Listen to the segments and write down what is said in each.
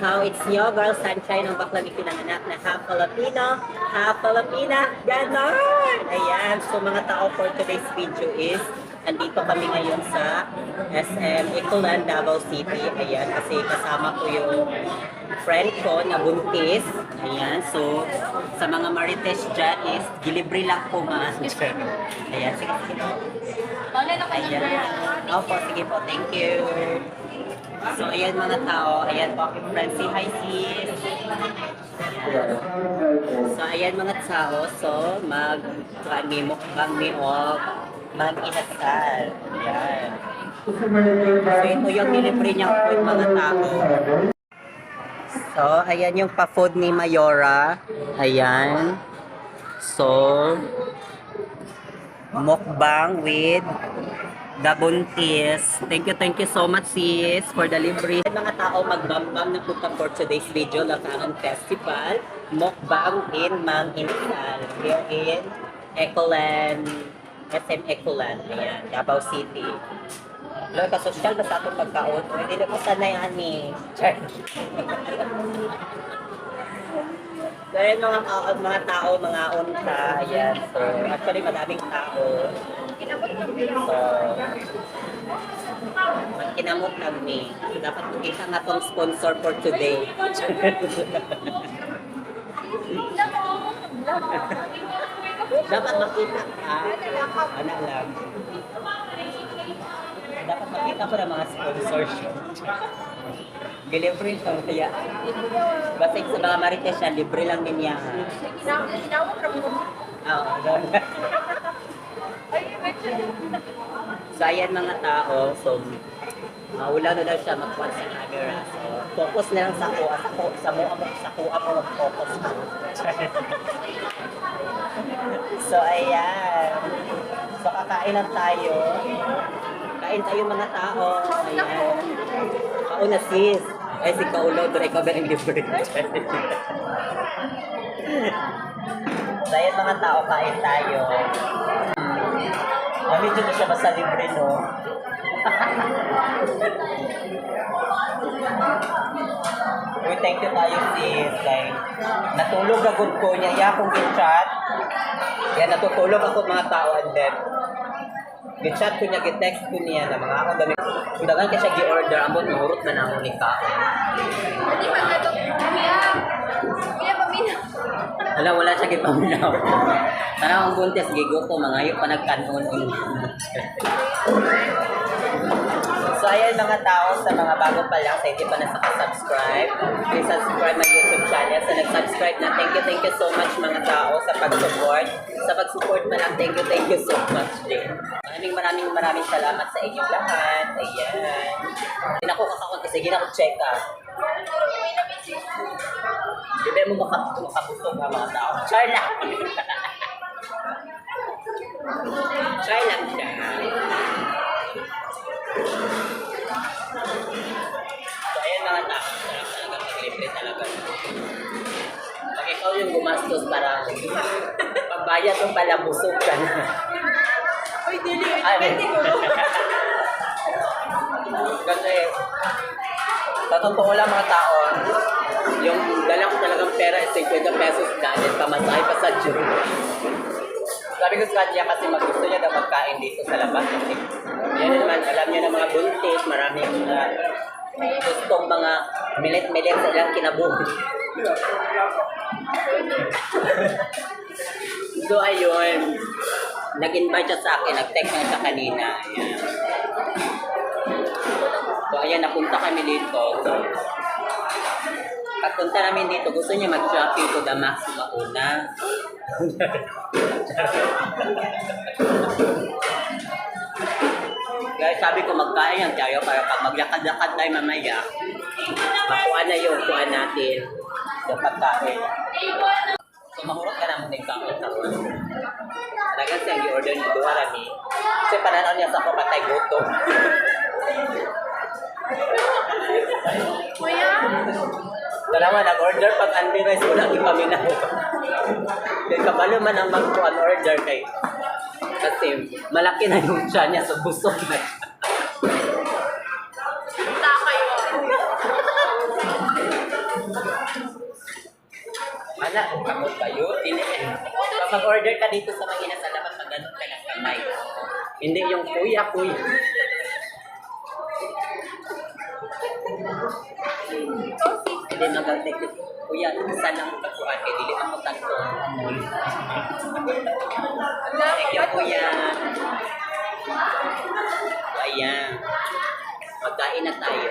tao, it's your girl Sunshine, ang baklang ipinanganak na half Filipino, half Filipina, ganon! Ayan, so mga tao for today's video is, andito kami ngayon sa SM Ecoland, Davao City. Ayan, kasi kasama ko yung friend ko na buntis. Ayan, so sa mga marites dyan is, gilibre lang po mga. Ayan, sige, sige. Ayan. Opo, sige po, thank you. So, ayan mga tao. Ayan po aking friend. Say hi, sis. Ayan. So, ayan mga tao. So, mag-mukbang ni Og. Mag-inasal. Ayan. So, ito yung nilibre niyang food mga tao. So, ayan yung pa-food ni Mayora. Ayan. So, mukbang with the buntis. Thank you so much sis for the libre. Mga tao, magbambam na punta for today's video Lakaran Festival. Mukbang in Mang Inasal. Here in Ecoland, SM Ecoland. Ayan, Davao City. Loy, kasosyal ba sa atong pagkaon? Hindi na ko sanay ani. So, ayan mga tao, mga unta. Ayan. So, actually madaming tao. So, kinamot nagmi. So, dapat makita nga tong sponsor for today. Dapat makita ka. Ano lang. Dapat makita ko ng mga sponsorship. Delivery ito. Kaya, basta sa mga marites yan, libre lang din yan. Oo. So, ayan mga tao. So, maula na daw siya magkuhan sa camera. So, focus na lang sa kuha. Sa kuha mo mag-focus mo. So, ayan. So, kakain lang tayo. Kain tayo mga tao. Ayan. Kauna sis. Ay, si Kaulo. Doon ikaw ba ng libre? So, ayan mga tao. Kain tayo. Medyo na siya basta libre, no? Uy, thank you tayo, sis. Like, natulog agad ko niya. Iya akong gin-chat. Yan, natutulog ako mga tao. And then, gin-chat ko niya, gin-text ko niya na mga ako dami. Kundagan ka siya gi-order. Ambot, mahurot man ako ni ka. Hindi ba nga ito? Kaya paminaw. Wala siya gipaminaw. Tara ang buntis, gigo ko, mga yung panagkanon. So, ayan mga tao, sa mga bago pa lang, sa hindi pa nasaka-subscribe, please subscribe my YouTube channel. Sa nag-subscribe na, thank you so much mga tao sa pag-support. Sa pag-support mo lang, thank you so much din. Maraming salamat sa inyong lahat. Ayan. Hindi na ako kakakon kasi hindi na ako check up. Hindi mo makabusog ha mga tao. Char lang. Char lang siya. So, ayan mga tao. Sarap talaga mag-libre talaga. Pag ikaw yung gumastos para pagbayad yung pala busog ka na. Uy, dili. Kasi sa totoo lang mga tao, yung dala ko talagang pera is 50 pesos na and pamasahe pa sa June. Sabi ko sa kanya kasi gusto niya daw magkain dito sa labas. Kasi yan naman, alam niya na mga buntis, maraming gustong mga milit-milit sa ilang kinabuhi. So ayun, nag-invite siya sa akin, nag-text niya sa kanina. Ayan. So ayan, napunta kami dito. So, pagpunta namin dito, gusto niya mag-shopping to the max mauna. Guys, sabi ko magkain yan tayo para pag maglakad-lakad tayo mamaya, makuha na yung kuha natin yung pagkain. So, mahurot ka naman ng kain sa kuha. Talagang siyang i-order niyo doon rami. Kasi pananaw niya sa kapatay gutom. Kuya? Dalawa, nag-order pag Andy Rice, wala yung paminaw. Kaya kabalo man ang mag-order kay kasi malaki na yung siya niya, so busog na siya. Punta kayo. Ana, kamot kayo. Dili. Pag mag-order ka dito sa mga sa dapat mag-ganot ka ng kamay. Hindi yung kuya. Hindi mag-take kuya. Isa lang kakuhan kay dili ako tanto. Thank you kuya. Ayan. Magkain na tayo.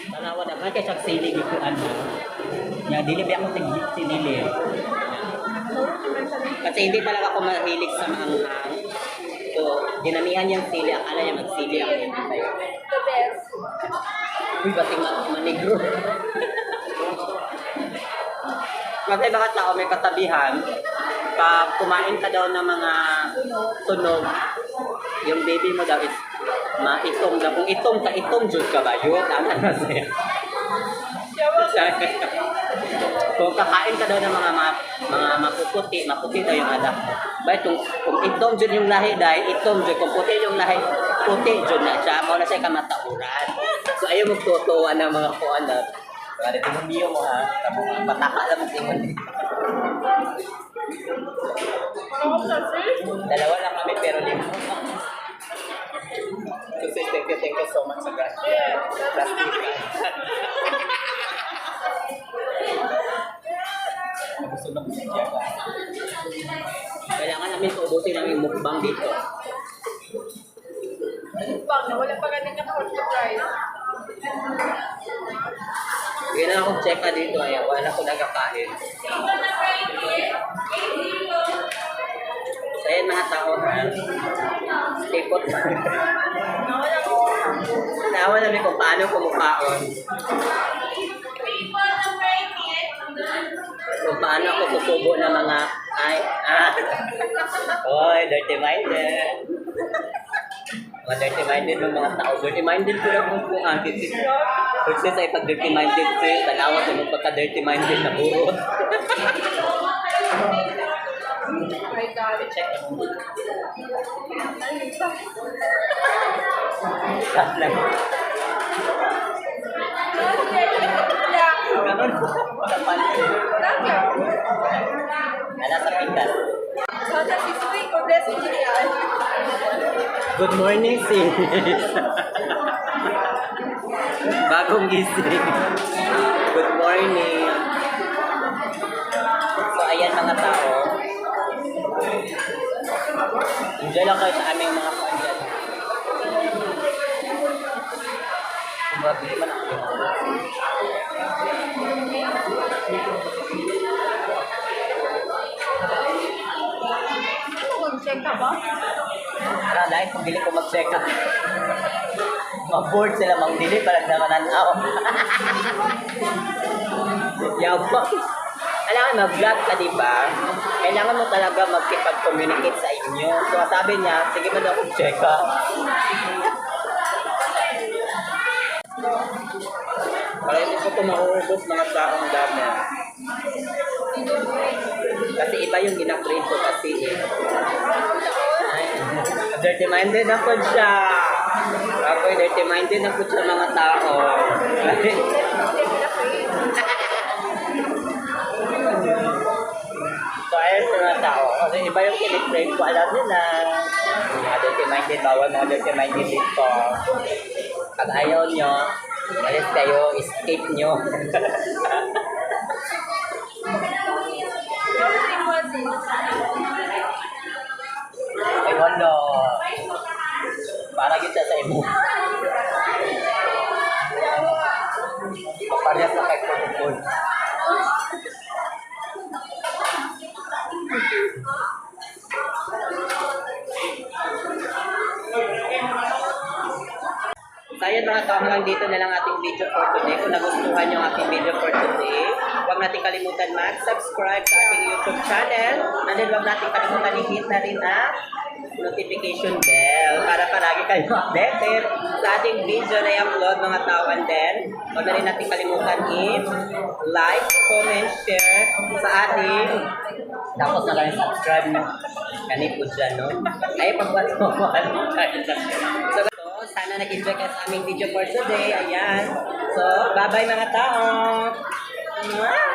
Tanawa naman kay siyang silig ito ano. Yan, dili ba ako sinili. Kasi hindi talaga ako mahilig sa maanghang. So, dinamihan niyang sili. Akala niya magsili ako yun tayo. The best. Uy, bating manigro. Kasi baka tao may katabihan, pag kumain ka daw ng mga tunog, yung baby mo daw is maitong daw. Kung itong ka, itong jud ka ba yun? Ano na siya? Kung kakain ka daw ng mga maputi daw yung anak mo. Bakit kung itong jud yung lahi dahil itong jud, kung puti yung lahi, puti jud na siya, mo na siya kamatauran. So ayaw magtutuwa ng mga kuan na. Kaya ito niyo mo ha, pataka lang mo tingin. Dalawa lang kami pero lima. So thank you so much sa plastic. Gusto na siya. Kailangan namin tubutin ang mukbang dito. Bang, wala pa ganun yung pork rice. Hindi na akong check dito ay wala ko nagkakain. So ayun mga tao ha. Tipot. Nawa namin kung paano kumukaon. Kung paano ako susubo ng mga Oy, dirty minded. Mga dirty minded ng mga tao. Dirty minded ko lang kung akin. Kung siya sa ipag dirty minded siya, tanawa sa magpaka dirty minded na burot. My God. Check mo. Stop lang. Ganun. Ala sa pitas. Sana si Sweet or Blessing Gilian. Good morning, sis. Bagong gising. Good morning. So, ayan mga tao. Enjoy lang kayo sa aming mga pandyan. Mabili man ako. Check ka ba? Para dahil kung dili ko mag-check up. Ma-board sila mang dili parang namananaw. Yabang. Kailangan mag-vlog ka, di ba? Kailangan mo talaga magkipag-communicate sa inyo. So, sabi niya, sige mo daw check up. Para hindi ko ito mauubos mga taong dami. Kasi iba yung ginaprint ko kasi dirty minded ako siya. Ako dirty minded ako sa mga tao. So ayun sa mga tao. Kasi iba yung kiniprint ko. Alam nila. Mga dirty minded. Bawal mga dirty minded dito. Pag ayaw nyo, alis kayo, escape nyo. Ay, wala. Para kita sa imo. Parehas na kay protocol. So ayan mga tao, hanggang dito na lang ating video for today. Kung nagustuhan yung ating video for today, huwag natin kalimutan mag-subscribe sa ating YouTube channel. And then huwag natin kalimutan i-hit na rin ang notification bell para palagi kayo updated sa ating video na i-upload mga tao. And then, huwag na rin natin kalimutan i-like, comment, share sa ating tapos na lang subscribe nyo. Kanip ko dyan, no? Ay, pagbuhat mo. So, sana nag-enjoy ka sa aming video for today. Ayan. So, bye-bye mga tao. Mwah!